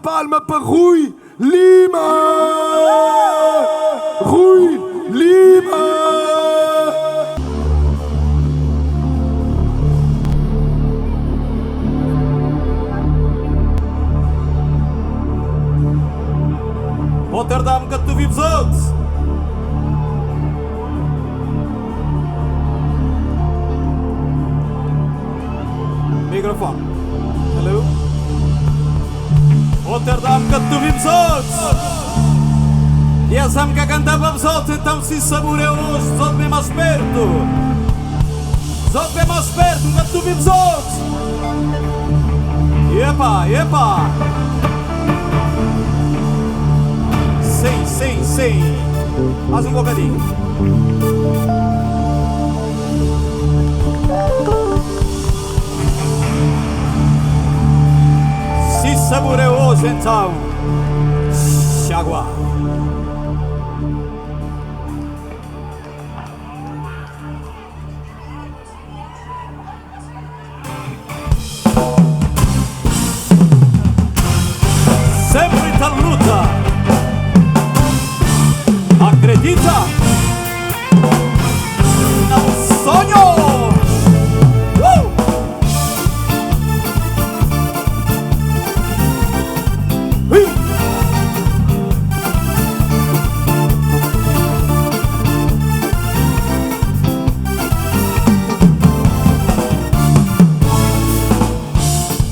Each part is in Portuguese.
palma para Rui Lima! Rui Lima! Rotterdam, que tu vives outros. Microfone. Hello. Rotterdam, que tu vives outros. E essa que cantava os outros, então se saboreia hoje, os outros bem mais perto. Os outros bem mais perto, que tu vives outros. Epa, epa. Sim. Mais um bocadinho. Se saboreia hoje, então. Xagua. Sempre tá luta. Acredita no sonho.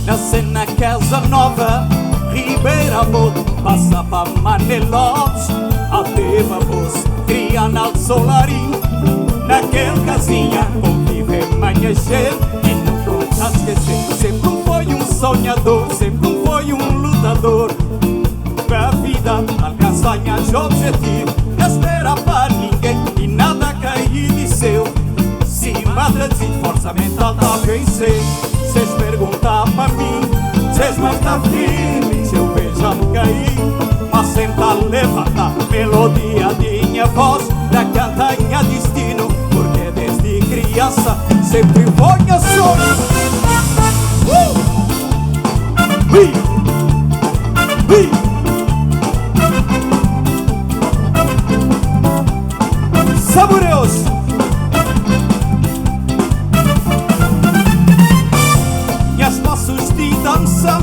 Nasce na Casa Nova, Ribeira Bote, passa para Manelotes. Ativa voz, cria na solarinho. Naquele casinha convive amanhecer. E não conta esquecer. Sempre foi um sonhador, sempre foi um lutador. Para a vida alcançar os objetivos. Não espera para ninguém e nada cair de seu. Se mata de força mental, tá vencer. Cês perguntar para mim, cês mais tá firme. Se eu vejo-me cair, mas sempre a levantar melodia de minha voz, da cantanha destino, porque desde criança sempre foi a sonho. Saboreos. Minhas passos de dança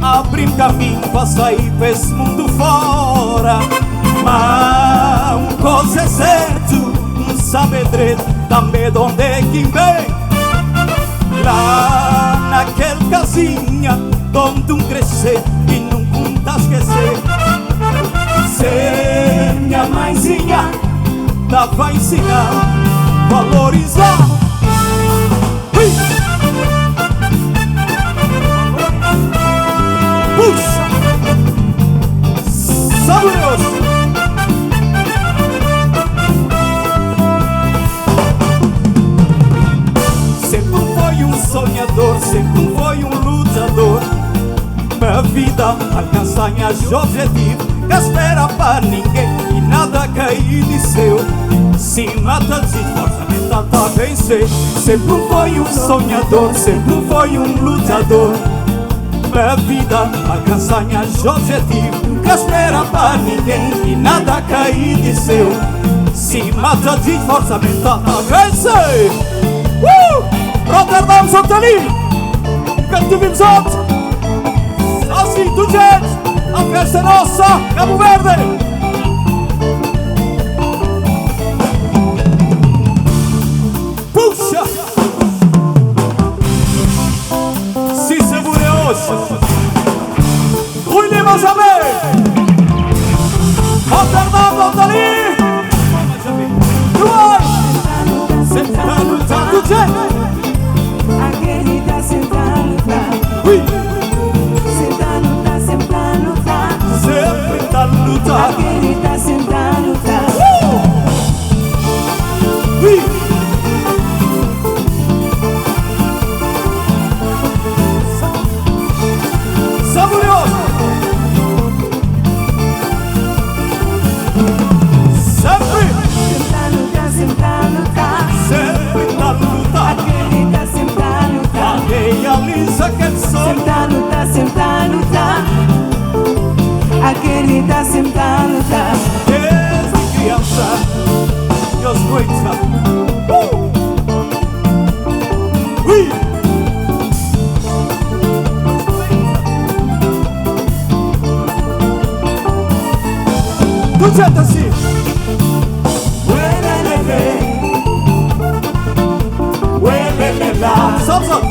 abrem caminho para sair para esse mundo fora. Mas uma coisa é certo, não sabe direito também de onde é que vem. Lá naquele casinha, onde um crescer e não conta esquecer. Se minha mãezinha tava a ensinar, valorizar. Puxa! Saboreoso! Sempre foi um sonhador, sempre foi um lutador. Para a vida alcançar os objetivos. Não espera para ninguém e nada cair de seu. Se mata de força mental, tá a vencer. Sempre foi um sonhador, sempre foi um lutador. Para a vida alcançar os objetivos. Não espera para ninguém e nada cair de seu. Se mata de força mental, tá a vencer. Rotterdam, Santali, canto vimos outros. Assim, tu gente, a festa é nossa, Cabo Verde. Puxa! Se saboreou hoje. Rui Lima também. Rotterdam, Santali. Sentando, tanto gente. Acredita, senta a lutar. Senta a lutar, sempre a lutar. Sempre tá lutar. Acredita, senta a lutar. Saboreoso. Sempre. Senta a lutar, sempre a lutar. Sempre tá lutar. Acredita, senta a lutar. Realiza que sou. Senta a lutar, sempre a lutar. querida sempre a lutar. Desde criança eu escuto. Ui! Do jeito assim. Salve, salve.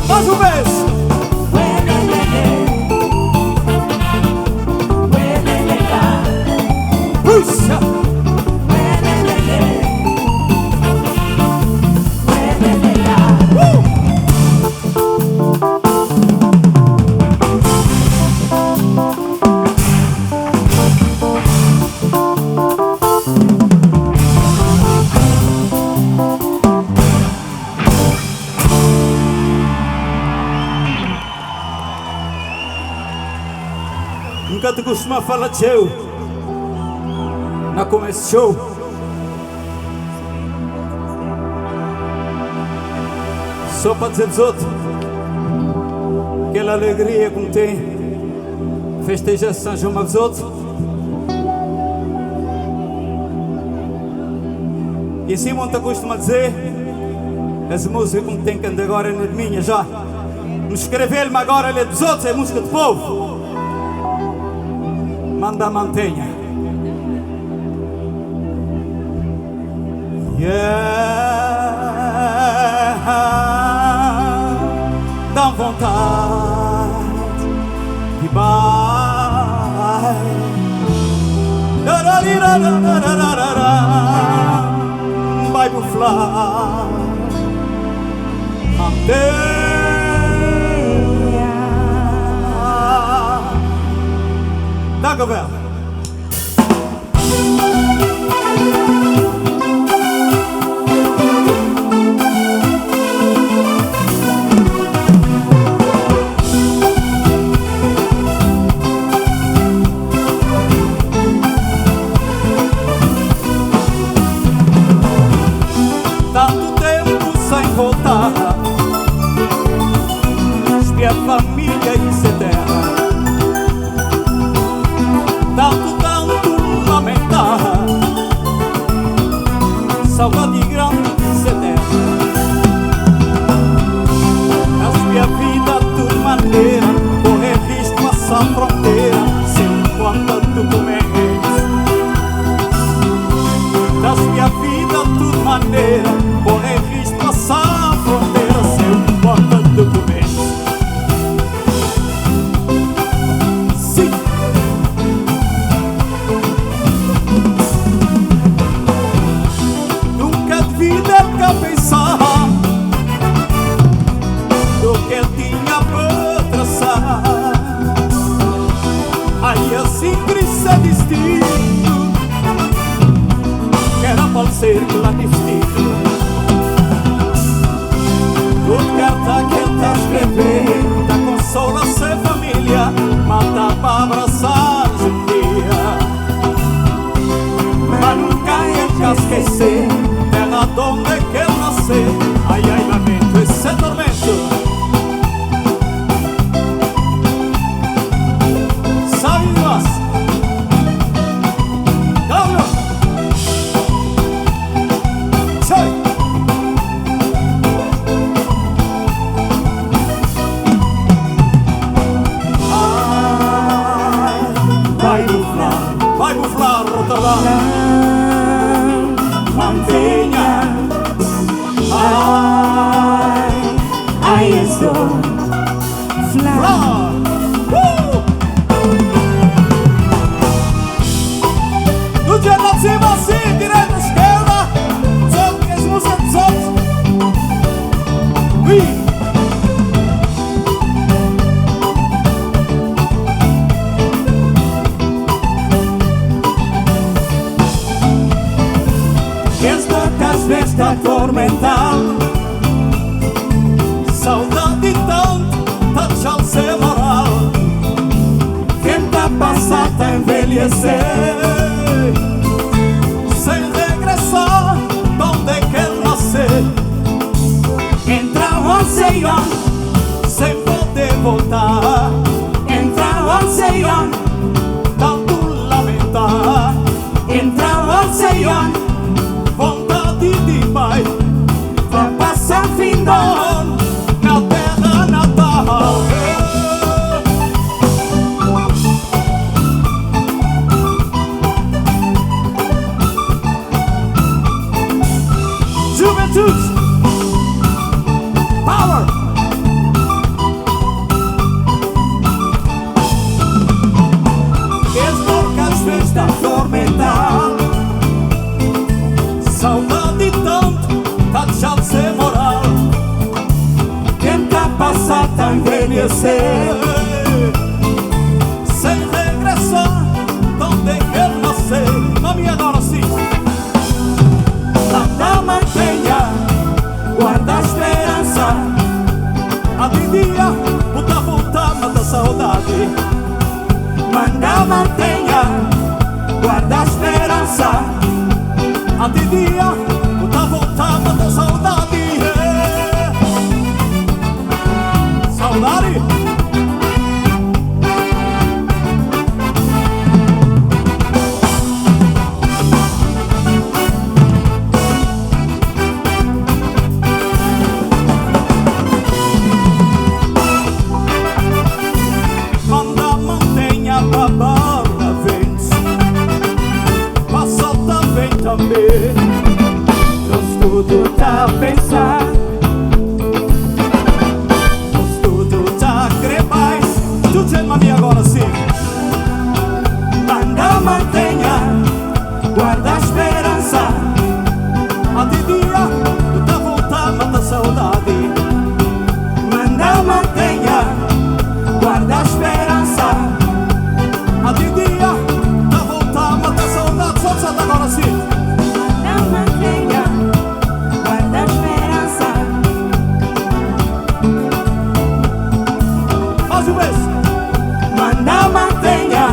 Mais uma vez. Puxa. Nunca te costuma falar de eu na começo show. Só para dizer dos outros aquela alegria que tem festeja São João dos outros. E assim muito costuma dizer as músicas que tem que andar agora na minha já. Não escrever-me agora a dos outros, é música do povo. Manda mantenha. Dá vontade de vai buflar mantenha. Dá governo. Tanto tempo sem voltar, espia a família e se terra. Tanto lamentar, saudade grande se terra. A vida de maneira, correr risco essa fronteira, sem quanto tu comes. A vida de maneira, correr risco essa fronteira, sem quanto tu comes. Pensar do que ele tinha para traçar. Aí assim cresce destino, que era para ser lá vestido. Tudo carta que ele está escrevendo, da consola ser família, mata para abraçar um dia. Mas nunca ele quer esquecer terra donde que ele nasceu. Ai, ai, lamento esse tormento. Sabe nós, Cláudio. Sai. Ai, vai buflar, Rotterdam. Mantenha. Ai, estou flor. Do dia lá de cima assim, direita, esquerda. Só que as músicas dos outros. Ui. Está atormentado, saudade tanto, tá já ser moral. Quem tá passado tá envelhecer, sem regressar, donde que ele nasceu. Seion, sem poder voltar. Entra o Seion, Tanto lamentar. entra o Seion, Vontade de pai pra passar fim do ano. na terra natal. Juventude Power. Esborcas festa Tormental, saudade tanto, tá chance moral. tenta passar, tá envelhecer. Sem regressar, donde quer nascer. Mami, agora sim. Manda mantenha, guarda a esperança. A de dia, puta volta, mata saudade. Manda mantenha, guarda a esperança. A de dia, puta volta, mata saudade. Saudade. Manda mantenha babar na vez. Passa também. Nós tudo tá a pensar. Tudo já crê mais. Tu diz, mami, agora sim. Manda mantenha, guarda a esperança. A de dia, puta volta, mata saudade. Manda mantenha, guarda a esperança. A de dia, puta volta, mata saudade. Só agora sim. Manda mantenha, guarda a esperança. Mais uma vez. Manda mantenha,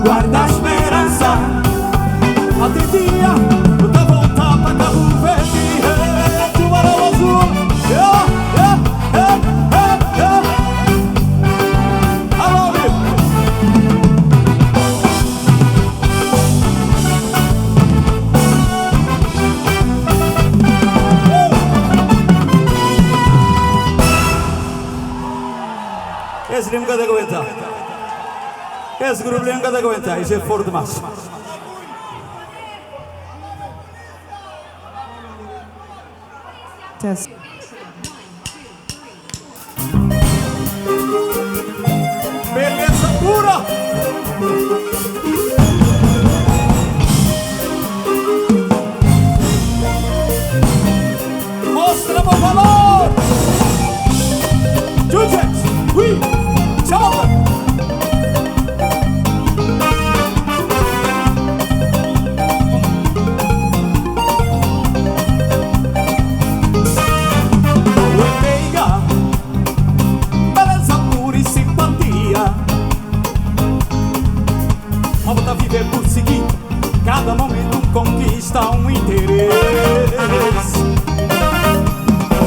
guarda a esperança. A de dia, puta volta pra Cabo Verde. Tubarão azul. I love you. Esse não consegue aguentar. Esse grupo não consegue aguentar. Isso é forte demais. Test. Beleza pura. Mostra meu valor. Jujex, oui, tchau. Meiga, beleza pura e simpatia. Vamos tá viver por seguir. Cada momento conquista um interesse.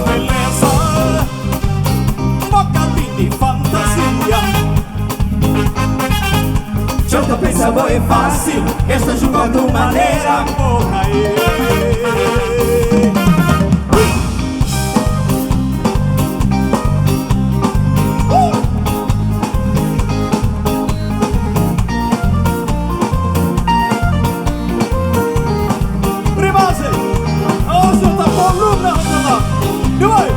Beleza, um bocadinho de fantasia. Junto pensa boa e fácil, esta jogando maneira. Porra, Rimase, hoje tá coluna, e vai.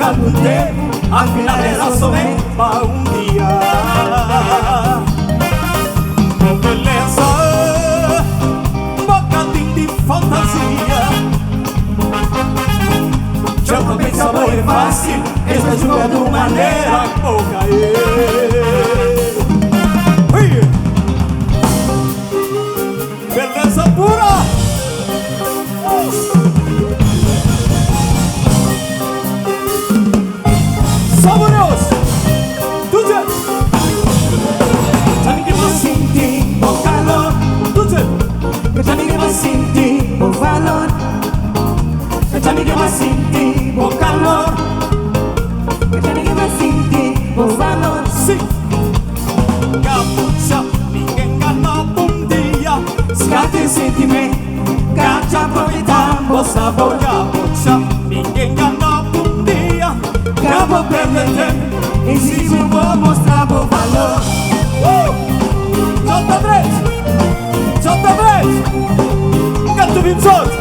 era no tempo, afinal era somente para um dia. Beleza, um bocadinho de fantasia. Já também sabor é fácil, está jogando maneira pouca. Beleza pura. Saboreoso. Tudo já ninguém vai sentir o calor. Tudo já ninguém vai sentir o valor. Já ninguém vai sentir o calor. Já ninguém vai sentir o valor. Sim. Capucha, ninguém ganhou um dia. Escate sentimento, cate aproveitando o sabor. Capucha, ninguém ganhou um dia. Acabou perdendo tempo, exige eu vou mostrar o valor. J3, J3, Gato 28.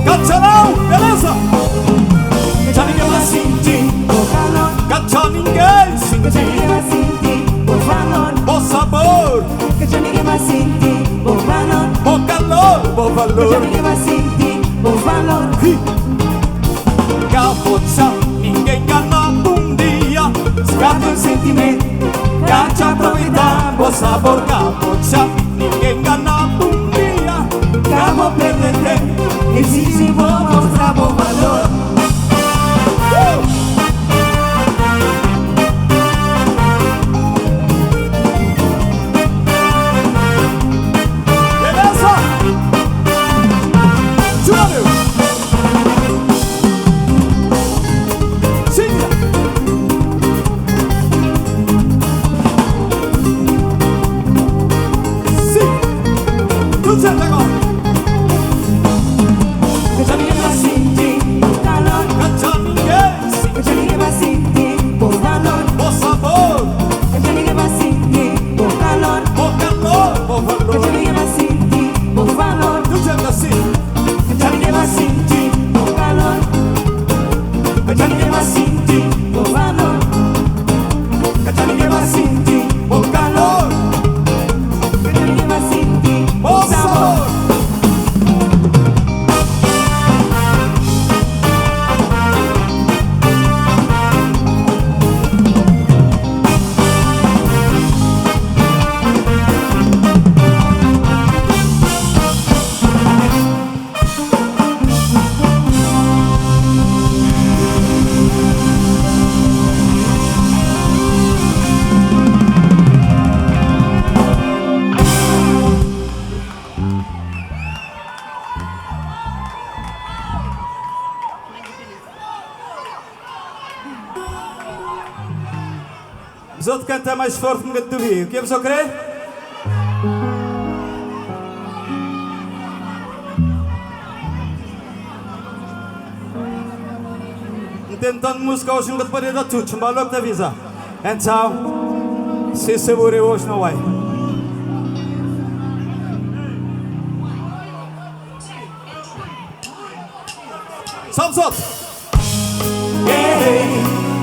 Gato beleza? Já ninguém vai sentir O calor. gato ninguém Já ninguém sentir vai sentir o valor. o sabor, Já ninguém vai sentir o valor. o calor, o Já valor. ninguém vai sentir o valor. Capucha, ninguém ganhou um dia. Escapa o sentimento, cate aproveitando o sabor. Capucha, ninguém ganhou um dia. Acabou perdendo tempo, exige vou mostrar o valor. Beleza? Júnior! Cíntia! Sim! Tudo certo agora! Já ninguém vai sentir o calor. Canta ninguém, Já ninguém vai sentir o valor. o sabor, Já ninguém vai sentir o calor. o calor, o Já valor. ninguém vai sentir o valor. Tudo certo assim! Já ninguém vai sentir o calor. Já ninguém vai sentir o valor. Já ninguém vai sentir o calor, Já ninguém vai sentir o o sabor. sabor. Os outros cantam mais forte que nunca te vi. O que é que eu querer? Tentando música hoje nunca te parei da tudo. Chumba logo te avisa. Então, se saborei hoje não vai. Somos outros. Ei,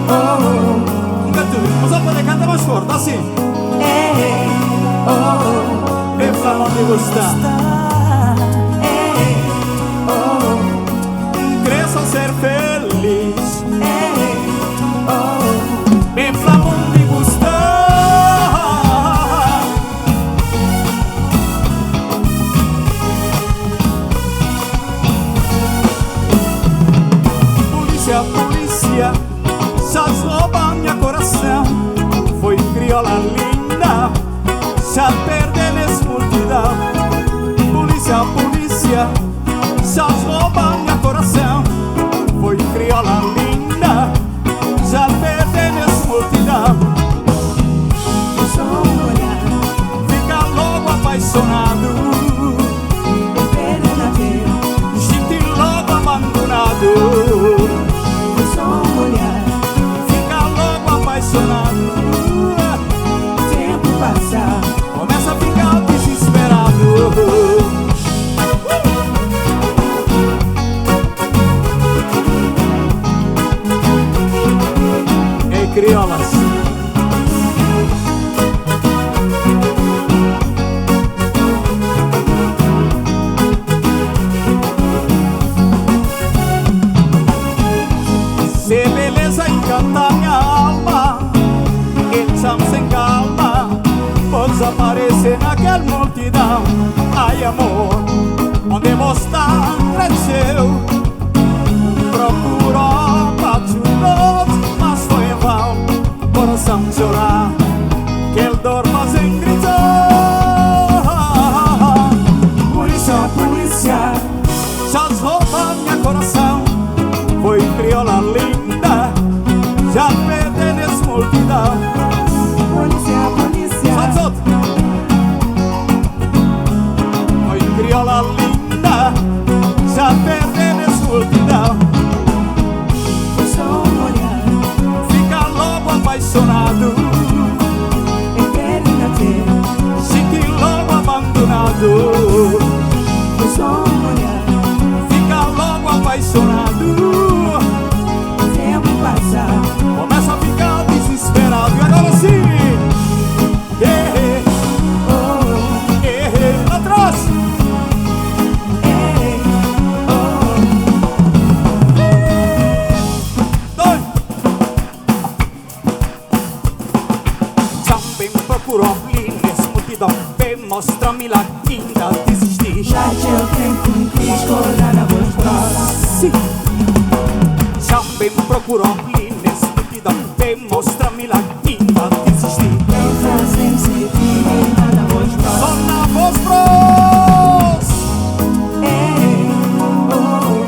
oh, Nunca te vi. Mas ao poder canta mais forte, assim. ei, oh, Vem falar onde gostar. ei, oh, Cresçam ser feliz. ei, oh, Vem falar onde gostar. Polícia, polícia, já rouba minha coração. Foi crioula linda, já perde nessa multidão. Polícia, polícia, já rouba minha coração. Foi crioula linda, já perde nessa multidão. só um olhar, Fica logo apaixonado, perde na ver, gente logo abandonado. só um olhar, Fica logo apaixonado, tempo passar, começa a ficar desesperado. desaparecer naquela multidão. Ai amor, onde você está, cresceu. Procurou, bateu, mas foi em vão. Coração chorar, que ele dor fazem gritar. Polícia, polícia, Já rouba minha coração. Foi crioula linda, já perdeu nessa multidão. polícia, polícia, Solta. Foi crioula linda, já perdeu nessa multidão. foi só um olhar, Fica logo apaixonado, eternidade. fique logo abandonado. Foi só um olhar, Fica logo apaixonado, tempo passa. começa a ficar desesperado. E agora sim, Oh, lá atrás. eh, oh. Dois. Também procurou nessa multidão, bem mostra-me lá que ainda desistir. Já tinha tempo em que escolher na voz grossa. Sim. Também procurou nessa multidão, bem mostra-me lá que ainda desistir. Pensa sem seguir na voz grossa. Só na voz pros. Eh, oh,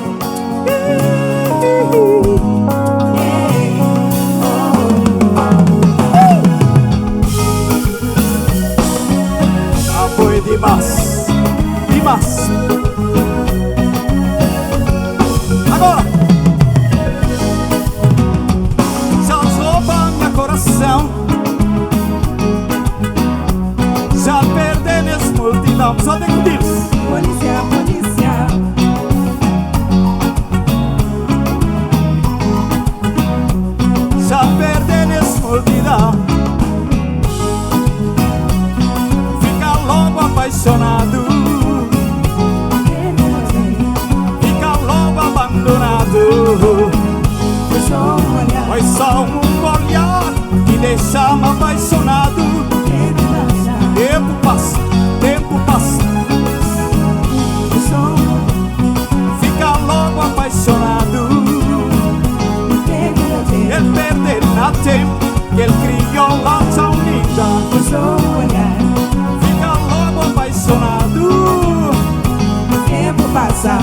Ah, foi demais, demais. Agora. Já rouba meu coração. Já perdeu nessa multidão. Só tem que dizer. polícia, polícia, Já perdeu nessa multidão. Fica logo apaixonado, fica logo abandonado. foi só um olhar, Foi só um olhar que deixa-me apaixonado. tempo passa. Tempo passa, Foi só um fica logo apaixonado. Ele perde na tempo que ele criou lá tão linda. foi só um olhar, Fica logo apaixonado. tempo passa.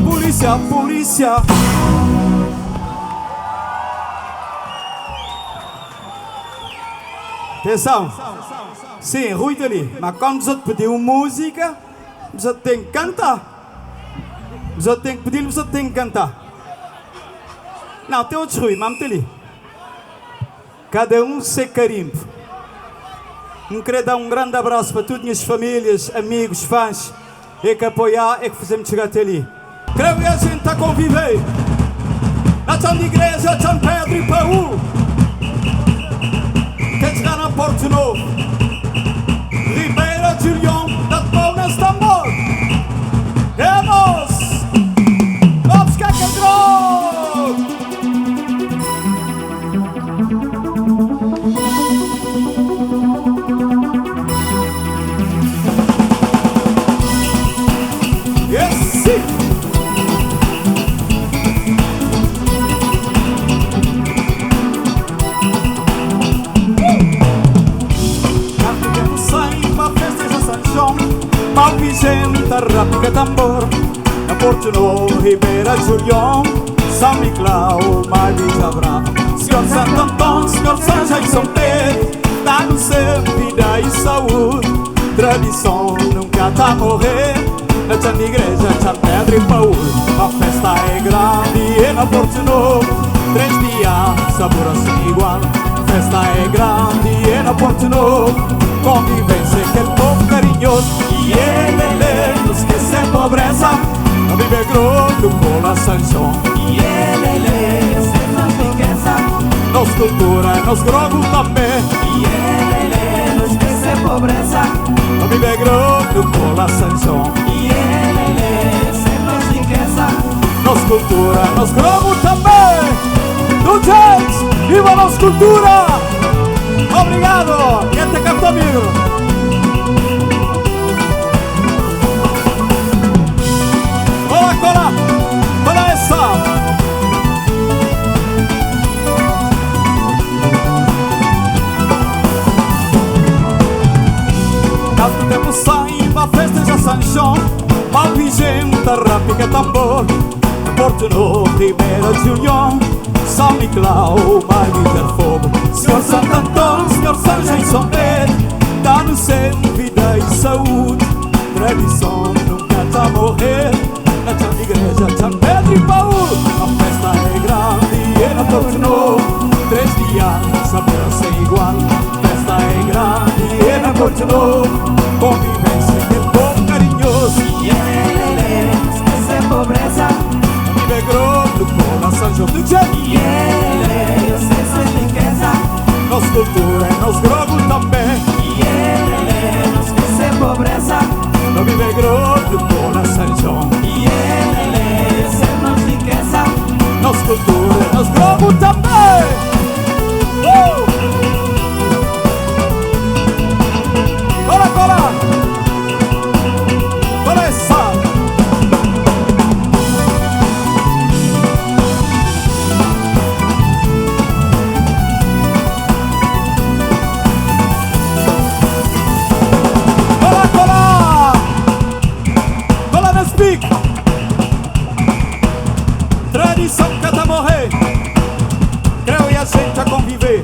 Polícia, polícia. Atenção. Sim, Rui dali. Mas quando você pediu música, você tem que cantar. Você tem que pedir, você tem que cantar. Não, tem outros Rui, mas ali. Cada um sem carimbo. Queria dar um grande abraço para todas as minhas famílias, amigos, fãs, e que apoiar e que fizemos chegar até ali. Creio que a gente está a conviver. Na Santa Igreja, São Pedro e Paú. Quer chegar na Porto Novo. Ribeira, Julião, da Paulo Tambor. Vamos! Vamos cá que entrou! Esse! Mal Vicente, Rápica Tambor, na Porto Novo, Ribeira, Julião, São Nicolau, Maria Jabra, Senhor Santo Antônio, Senhor São Jair, São Pedro, dá-nos sempre vida e saúde, tradição nunca tá a morrer, na Santa Igreja, São Pedro e Paú, a festa é grande e na Porto Novo, 3 dias, sabor assim igual, a festa é grande e na Porto Novo, convivência, aquele povo carinhoso. E ele não esquece a pobreza. Não vive grosso com a sanção. E ele sempre riqueza. Nos cultura, nos grogo também. E ele não esquece a pobreza. Não vive grosso com a sanção. E ele sempre riqueza. Nos cultura, nos grogo também. Do jeito, viva nos cultura. Obrigado! Quem te captou, amigo? Cola essa! Tanto tempo sai pra festejar São João, mal vigenta, rápica tambor. Porto Novo, Ribeira de União, São Nicolau, vai viver fogo. Senhor Santo Antônio, Senhor São João e São Pedro, dá-nos sempre vida e saúde. Tradição nunca está a morrer, na Santa Igreja, São Pedro e Paulo. A festa é grande e na Porto Novo, 3 dias, sabor sem igual. A festa é grande e na Porto Novo, convivência que é bom, carinhoso. Esquecer pobreza. Viver grosso, coração junto de gente. Esquecer riqueza. Nos cultura e nos grogo também. Esquecer pobreza. No viver grosso, coração junto. Esquecer nos riqueza. Nos cultura e nos grogo também. Cola, cola. Cola essa. Tradição que até morrer, creu e a gente a conviver.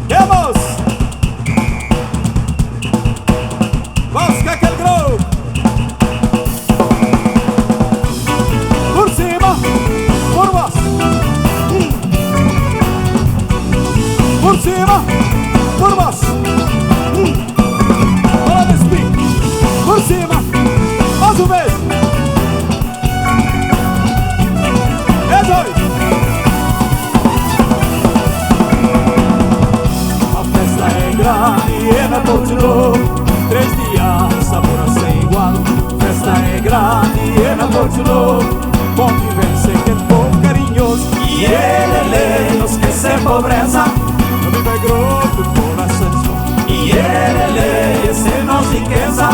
Vamos! Busca aquele groove. Por cima, por baixo. Por cima, por baixo. Olha nesse pique. Por cima, mais uma vez. A festa é grande e na Porto Novo, 3 dias, sabor sem igual. Festa é grande e na Porto Novo, convivência que é bom, carinhoso. E ele não esquecer pobreza. No viver grosso, coração. E ele ser nos riqueza.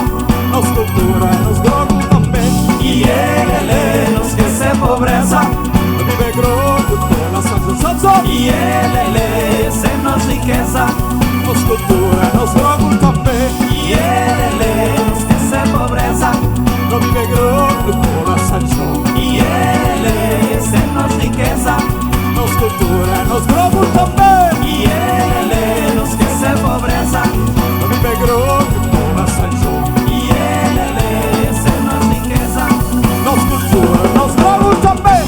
Nos cultura e nos grogo também. E ele não esquecer pobreza. No viver grosso, coração. E ele ser nos riqueza. Nos cultura e nos grogo também. E ele não esquecer pobreza. No viver grosso, coração. E ele ser nos riqueza. Nos cultura e nos grogo também. E ele não esquecer pobreza. No viver grosso, coração. E ele ser nos riqueza. Nos cultura e nos grogo também.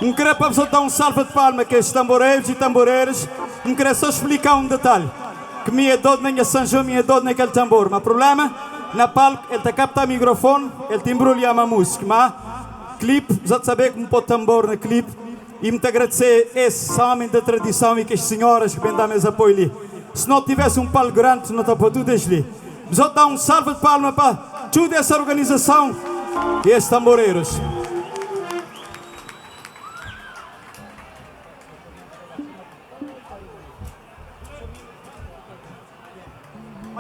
Não queria para dar um salve de palma que estes tamboreiros e tamboreiras. Não queria só explicar um detalhe. Que minha dor nem a São João, minha dor naquele tambor. Mas o problema, na palco, ele está capta o microfone, ele te embrulha a música. Mas, clipe, já saber como pôr tambor na clipe. E me agradecer esse homem da tradição e que as senhoras que vêm dar meus apoio ali. Se não tivesse um palco grande, não está para tudo ali. Já dar um salve de palma para toda essa organização e esses tamboreiros.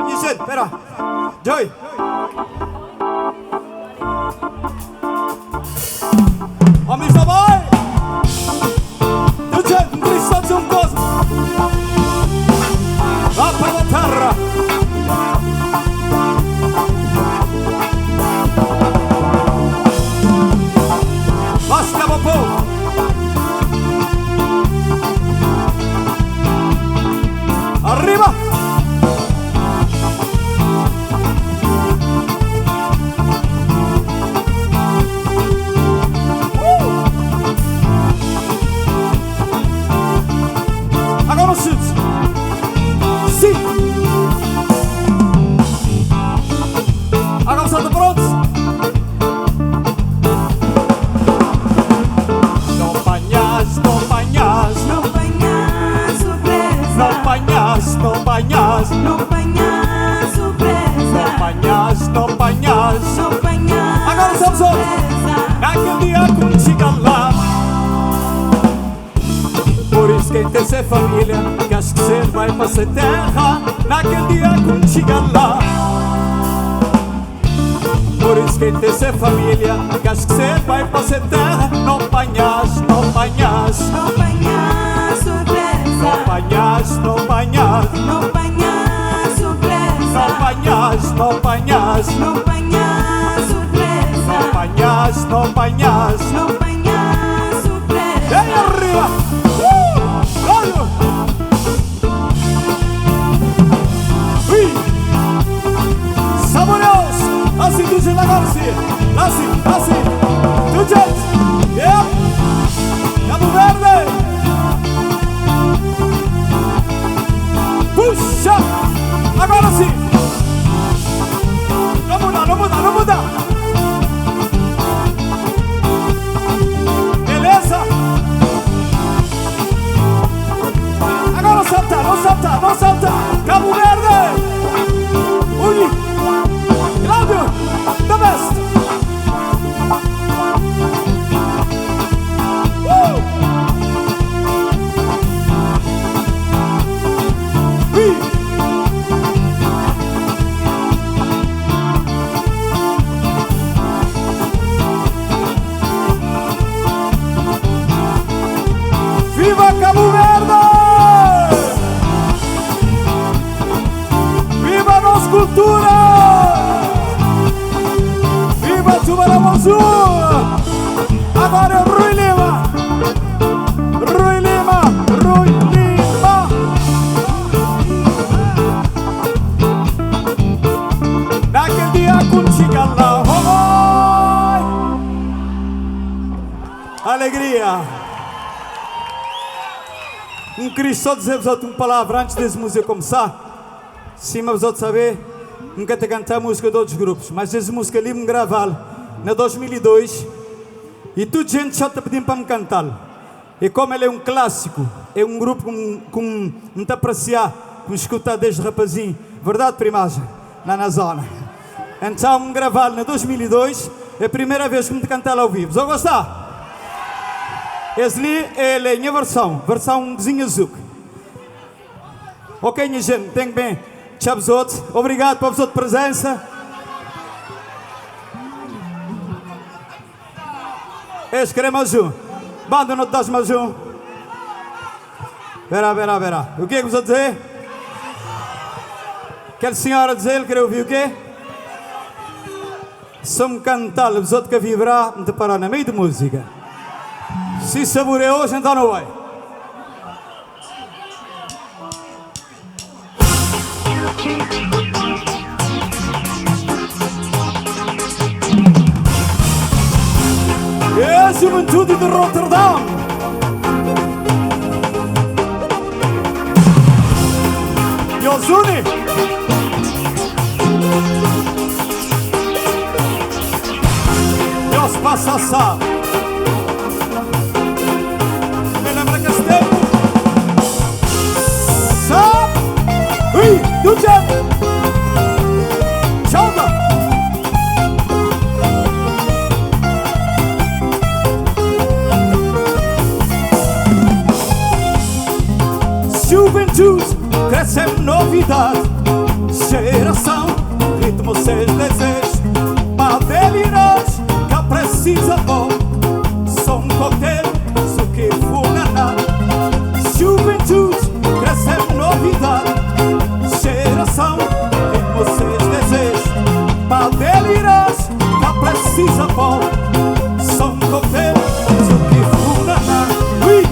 Minha gente, espera. Joy. Homens da boy. Tu gente, não precisa de um coisa. Vá para a terra. Basta o povo. Arriba. não apanhas. não apanhas. Agora somos outros. Naquele dia quando chega lá. Por isso quem tem ser família, que acho que cedo vai para ser terra. Naquele dia quando chega lá. Por isso quem tem ser família, que acho que cedo vai para ser terra. Não apanhas, não apanhas. Não apanhas surpresa. Não apanhas, não apanhas. Não apanhas surpresa. Não apanhas, não apanhas. Não apanhas surpresa. Não apanhas, não apanhas. Não apanhas surpresa. Vem arriba! Olha! Ui! Saboreos! Assim, do jeito agora sim! Assim! Do jeito! Yep! Cabo Verde! Puxa! Agora sim! Não muda! Beleza? Agora não salta! Cabo Verde! Ui! Cláudio! The best! Viva Cabo Verde! Viva a nossa cultura! Viva Tubarão Azul! Agora é Rui Lima! Naquele dia quando chega lá, alegria! Queria só dizer-vos outra palavra antes dessa música começar. Sim, mas outros saber, nunca te cantar a música de outros grupos, mas essa música ali me gravá-la na 2002 e toda gente já está pedindo para me cantar. E como ele é um clássico, é um grupo com muito apreciar, com escutar desde rapazinho, verdade, primagem, lá na zona. Então me gravá-la na 2002, é a primeira vez que me cantar ao vivo. Vão gostar? Esse ali é a minha versão Desenho Azul. Ok, minha gente, tem bem. Tchau, vos outros. Obrigado pela vossa presença. Este quer mais um. Banda, não te das mais um. Verá. O que é que vos a dizer? Aquela senhora dizer, ele quer ouvir o quê? Só me cantar, vos outros que vibrar, me te parar no meio de música. Se saboreou, então não vai. É a juventude de Rotterdam. E os une. E os passa a sal. Me lembra que esse tempo. Só. Ui, do jeito. Chama. Juventude, crescem novidade. Geração, ritmo, seus desejos. Para delirar, que precisa bom. Som coquetel, suque funaná. Juventude, crescem novidade. Geração, ritmo, seus desejos. Para delirar, que precisa bom. Som coquetel, suque funaná. Ui!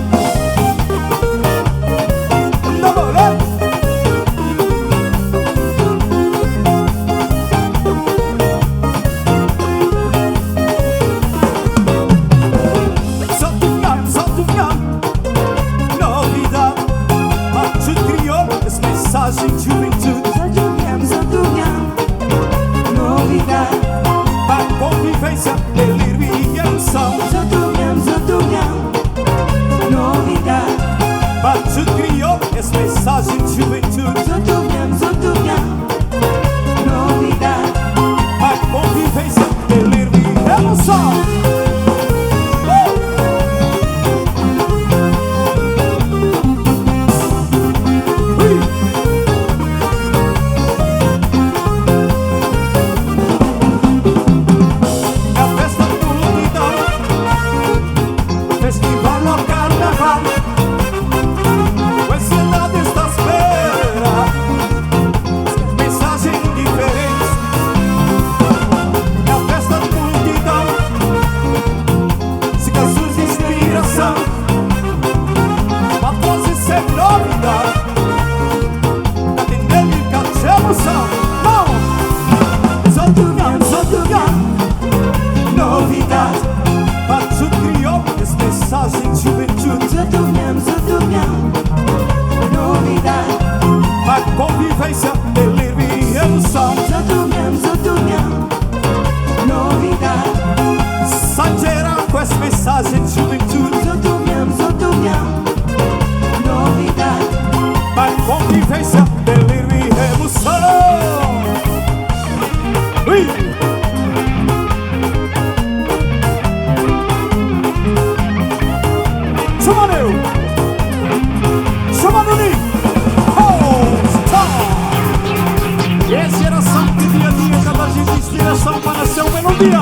inspiração para nascer uma melodia.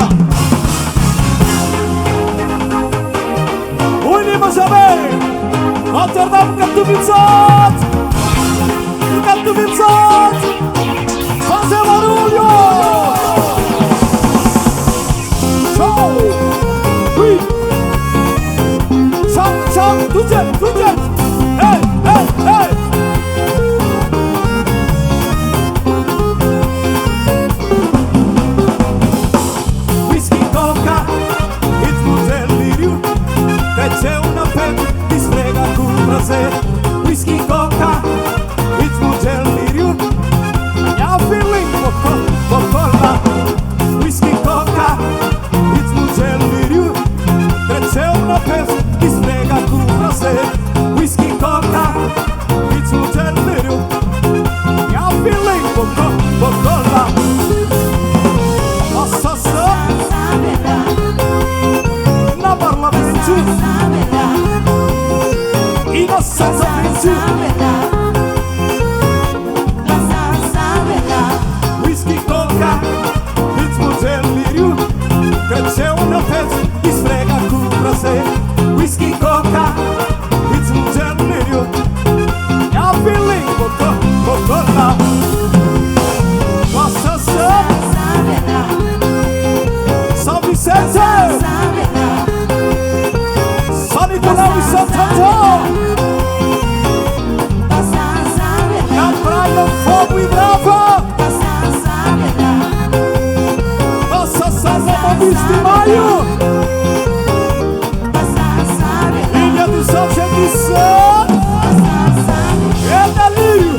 Lima também. Rotterdam, Katowice. Katowice. Fazer barulho. Show. Ui. Sam, tudo. Hey. Whisky, coca, ritmo delírio. Treceu na pele, esfrega com prazer. Whisky, coca, ritmo delírio. Minha feeling, coca. Whisky, coca, ritmo delírio. Treceu na pele, esfrega com prazer. Whisky, coca, ritmo delírio. Minha feeling, coca. Nossa, na parlamento e na sazamento. Whisky, coca, ritmo delírio. Cresceu na festa, esfrega com prazer. Whisky, coca, ritmo delírio. Minha feeling, coca. Nossa, São Vicente, São Nicolau e Santo Antônio. Na praia, fogo e brava. Nossa Santa Batista de Maio. Ilha do São Gentilson. É delírio.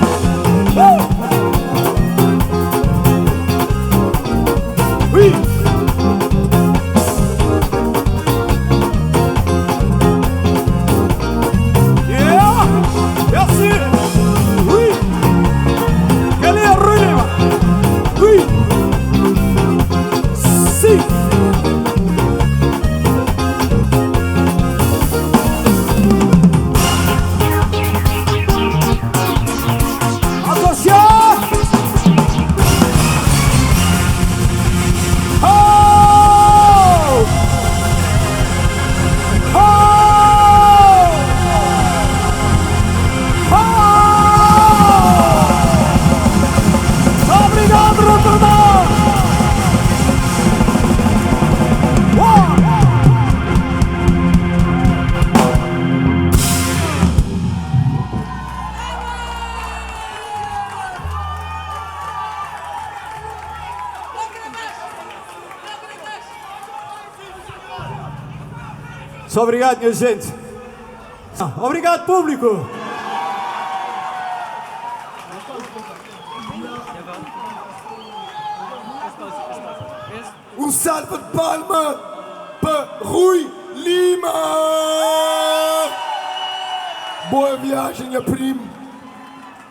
Obrigado, minha gente. Obrigado, público. Salva de palma para Rui Lima. Boa viagem a primo.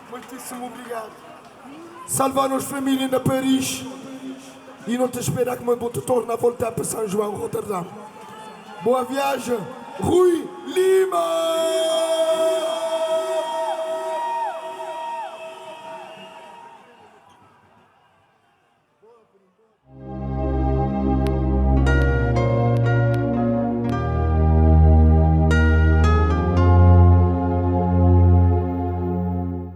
Muitíssimo obrigado. Salvar-nos família na Paris. E não te esperar que me vou te tornar a voltar para São João, Rotterdam. Boa viagem, Rui Lima!